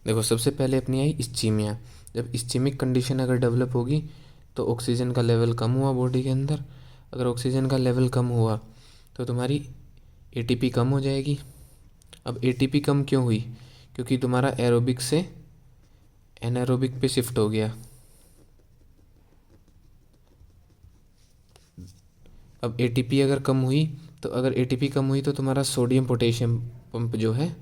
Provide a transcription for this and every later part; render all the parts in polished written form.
देखो सबसे पहले अपनी आई इस्चीमिया। जब इस्चीमिक कंडीशन अगर डेवलप होगी तो ऑक्सीजन का लेवल कम हुआ बॉडी के अंदर। अगर ऑक्सीजन का लेवल कम हुआ तो तुम्हारी एटीपी कम हो जाएगी। अब एटीपी कम क्यों हुई? क्योंकि तुम्हारा एरोबिक से एनारोबिक पे शिफ्ट हो गया। अब एटीपी अगर कम हुई तो तुम्हारा सोडियम पोटेशियम पंप जो है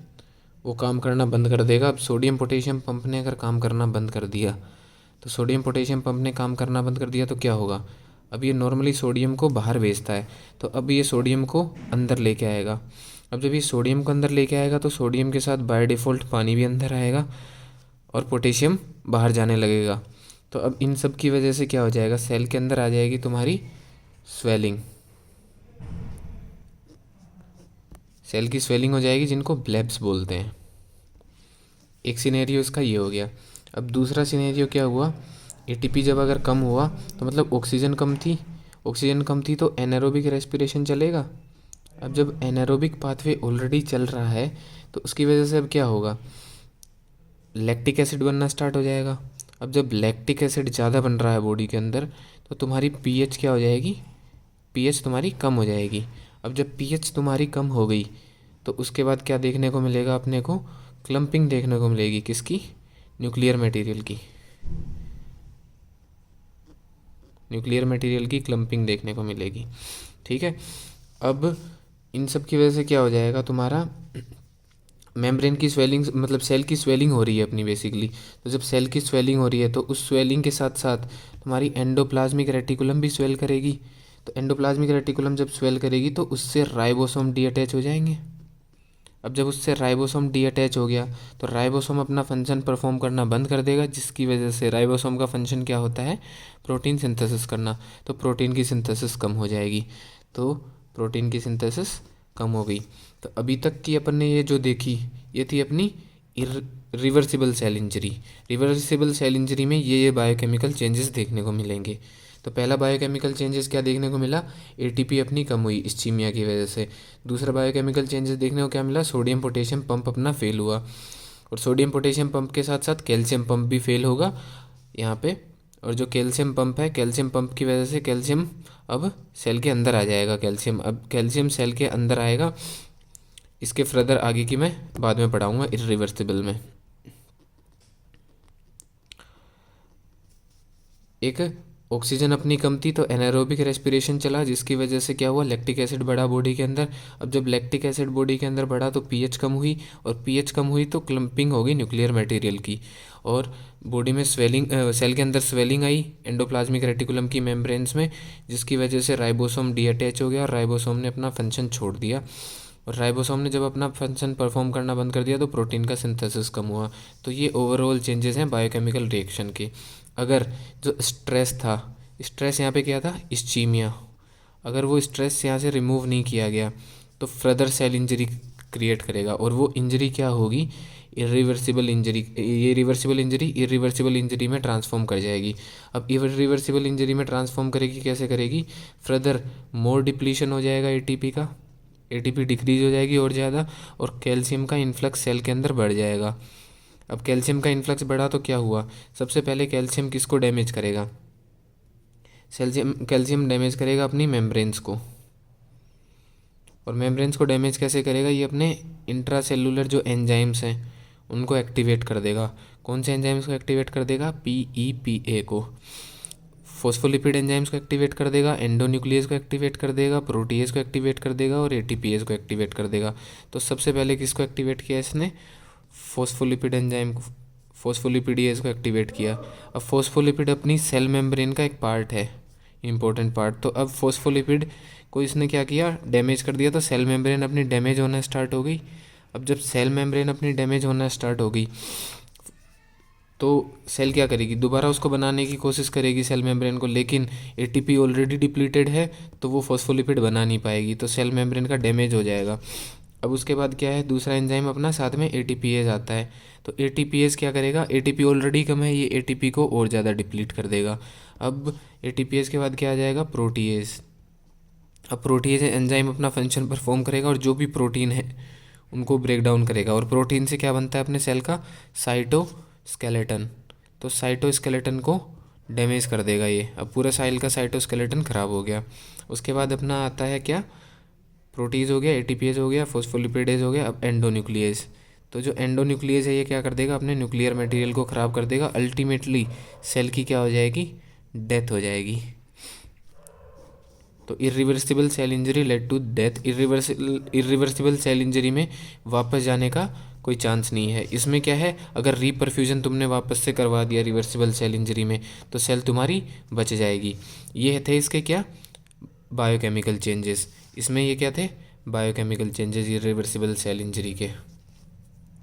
वो काम करना बंद कर देगा। अब सोडियम पोटेशियम पंप ने अगर काम करना बंद कर दिया तो सोडियम पोटेशियम पंप ने काम करना बंद कर दिया तो क्या होगा? अब ये नॉर्मली सोडियम को बाहर भेजता है, तो अब ये सोडियम को अंदर लेके आएगा। अब जब ये सोडियम को अंदर लेके आएगा तो सोडियम के साथ बाय डिफ़ॉल्ट पानी भी अंदर आएगा और पोटेशियम बाहर जाने लगेगा। तो अब इन सब की वजह से क्या हो जाएगा? सेल के अंदर आ जाएगी तुम्हारी स्वेलिंग। सेल की स्वेलिंग हो जाएगी, जिनको ब्लेब्स बोलते हैं। एक सिनेरियो इसका ये हो गया। अब दूसरा सिनेरियो क्या हुआ? एटीपी जब अगर कम हुआ तो मतलब ऑक्सीजन कम थी तो एनारोबिक रेस्पिरेशन चलेगा। अब जब एनारोबिक पाथवे ऑलरेडी चल रहा है तो उसकी वजह से अब क्या होगा? लैक्टिक एसिड बनना स्टार्ट हो जाएगा। अब जब लैक्टिक एसिड ज़्यादा बन रहा है बॉडी के अंदर तो तुम्हारी पीएच क्या हो जाएगी? पीएच तुम्हारी कम हो जाएगी। अब जब पीएच तुम्हारी कम हो गई तो उसके बाद क्या देखने को मिलेगा अपने को? क्लम्पिंग देखने को मिलेगी। किसकी? न्यूक्लियर मटेरियल की। न्यूक्लियर मटेरियल की क्लम्पिंग देखने को मिलेगी। ठीक है। अब इन सब की वजह से क्या हो जाएगा? तुम्हारा मेम्ब्रेन की स्वेलिंग, मतलब सेल की स्वेलिंग हो रही है अपनी बेसिकली। तो जब सेल की स्वेलिंग हो रही है तो उस स्वेलिंग के साथ साथ तुम्हारी एंडोप्लाज्मिक रेटिकुलम भी स्वेल करेगी। तो एंडोप्लाज्मिक रेटिकुलम जब स्वेल करेगी तो उससे राइबोसोम डीअटैच हो जाएंगे। अब जब उससे राइबोसोम डीअटैच हो गया तो राइबोसोम अपना फंक्शन परफॉर्म करना बंद कर देगा, जिसकी वजह से राइबोसोम का फंक्शन क्या होता है? प्रोटीन सिंथेसिस करना। तो प्रोटीन की सिंथेसिस कम हो जाएगी। तो प्रोटीन की सिंथेसिस कम हो गई। तो अभी तक की अपन ने ये जो देखी ये थी अपनी reversible cell injury. Reversible cell injury में ये बायोकेमिकल चेंजेस देखने को मिलेंगे। तो पहला बायोकेमिकल चेंजेस क्या देखने को मिला? एटीपी अपनी कम हुई इस्चीमिया की वजह से। दूसरा बायोकेमिकल चेंजेस देखने को क्या मिला? सोडियम पोटेशियम पंप अपना फेल हुआ। और सोडियम पोटेशियम पंप के साथ साथ कैल्शियम पंप भी फेल होगा यहाँ पे। और जो कैल्शियम पंप है, कैल्शियम पंप की वजह से कैल्शियम अब सेल के अंदर आ जाएगा। अब कैल्शियम सेल के अंदर आएगा। इसके फर्दर आगे की मैं बाद में पढ़ाऊँगा इरिवर्सिबल में। एक ऑक्सीजन अपनी कम थी तो एनारोबिक रेस्पिरेशन चला, जिसकी वजह से क्या हुआ? लैक्टिक एसिड बढ़ा बॉडी के अंदर। अब जब लैक्टिक एसिड बॉडी के अंदर बढ़ा तो पीएच कम हुई, और पीएच कम हुई तो क्लम्पिंग होगी न्यूक्लियर मटेरियल की, और बॉडी में स्वेलिंग, सेल के अंदर स्वेलिंग आई एंडोप्लाज्मिक रेटिकुलम की मेम्ब्रेन्स में, जिसकी वजह से राइबोसोम डीअटैच हो गया और राइबोसोम ने अपना फंक्शन छोड़ दिया। और राइबोसोम ने जब अपना फंक्शन परफॉर्म करना बंद कर दिया तो प्रोटीन का सिंथेसिस कम हुआ। तो ये ओवरऑल चेंजेस हैं बायोकेमिकल रिएक्शन के। अगर जो स्ट्रेस था, स्ट्रेस यहाँ पे क्या था? इस्चीमिया। अगर वो स्ट्रेस यहाँ से रिमूव नहीं किया गया तो फर्दर सेल इंजरी क्रिएट करेगा, और वो इंजरी क्या होगी? Irreversible injury. ये रिवर्सिबल इंजरी इरिवर्सिबल इंजरी में ट्रांसफॉर्म कर जाएगी। अब इरिवर्सिबल इंजरी में ट्रांसफॉर्म करेगी, कैसे करेगी? फर्दर मोर डिप्लीशन हो जाएगा एटीपी का, एटीपी डिक्रीज हो जाएगी और ज़्यादा, और कैल्शियम का इन्फ्लक्स सेल के अंदर बढ़ जाएगा। अब कैल्शियम का इन्फ्लक्स बढ़ा तो क्या हुआ? सबसे पहले कैल्शियम किसको डैमेज करेगा? कैल्शियम डैमेज करेगा अपनी मेम्ब्रेन्स को। और मेम्ब्रेन्स को डैमेज कैसे करेगा? ये अपने इंट्रासेलुलर जो एंजाइम्स हैं उनको एक्टिवेट कर देगा। कौन से एंजाइम्स को एक्टिवेट कर देगा? PEPA को। फोस्फोलिपिड एंजाइम्स को एक्टिवेट कर देगा, एंडोन्यूक्लियस को एक्टिवेट कर देगा, प्रोटीएज को एक्टिवेट कर देगा, और ATPase को एक्टिवेट कर देगा। तो सबसे पहले किसको एक्टिवेट किया इसने? फोस्फोलिपिड एंजाइम को, फोस्फोलिपिडेज को एक्टिवेट किया। अब फोस्फोलिपिड अपनी सेल मेम्ब्रेन का एक पार्ट है, इंपॉर्टेंट पार्ट। तो अब फोस्फोलिपिड को इसने क्या किया? डैमेज कर दिया। तो सेल मेम्ब्रेन अपनी डैमेज होना स्टार्ट हो गई। अब जब सेल मेम्ब्रेन अपनी डैमेज होना स्टार्ट हो गई तो सेल क्या करेगी? दोबारा उसको बनाने की कोशिश करेगी सेल मेम्ब्रेन को, लेकिन एटीपी ऑलरेडी डिप्लीटेड है तो वो फॉस्फोलिपिड बना नहीं पाएगी, तो सेल मेम्ब्रेन का डैमेज हो जाएगा। अब उसके बाद क्या है? दूसरा एंजाइम अपना साथ में ATPase आता है। तो ATPase क्या करेगा? एटीपी ऑलरेडी कम है, ये एटीपी को और ज़्यादा डिप्लीट कर देगा। अब ATPase के बाद क्या आ जाएगा? प्रोटीएज। अब प्रोटीएज एंजाइम अपना फंक्शन परफॉर्म करेगा और जो भी प्रोटीन है उनको ब्रेक डाउन करेगा। और प्रोटीन से क्या बनता है अपने सेल का, साइटोस्केलेटन। तो साइटोस्केलेटन को डैमेज कर देगा ये। अब पूरा सेल का साइटोस्केलेटन ख़राब हो गया। उसके बाद अपना आता है क्या, प्रोटीज हो गया, एटीपीएज हो गया, फोस्फोलिपिडेज हो गया, अब एंडोन्यूक्लियस। तो जो एंडोन्यूक्लियस है ये क्या कर देगा, अपने न्यूक्लियर मटेरियल को ख़राब कर देगा। अल्टीमेटली सेल की क्या हो जाएगी, डेथ हो जाएगी। तो irreversible cell injury lead to death. Irreversible cell injury में वापस जाने का कोई चांस नहीं है। इसमें क्या है, अगर रीपरफ्यूजन तुमने वापस से करवा दिया रिवर्सिबल सेल इंजरी में तो सेल तुम्हारी बच जाएगी। ये थे इसके क्या, बायोकेमिकल चेंजेस। इसमें ये क्या थे, biochemical changes irreversible cell injury के।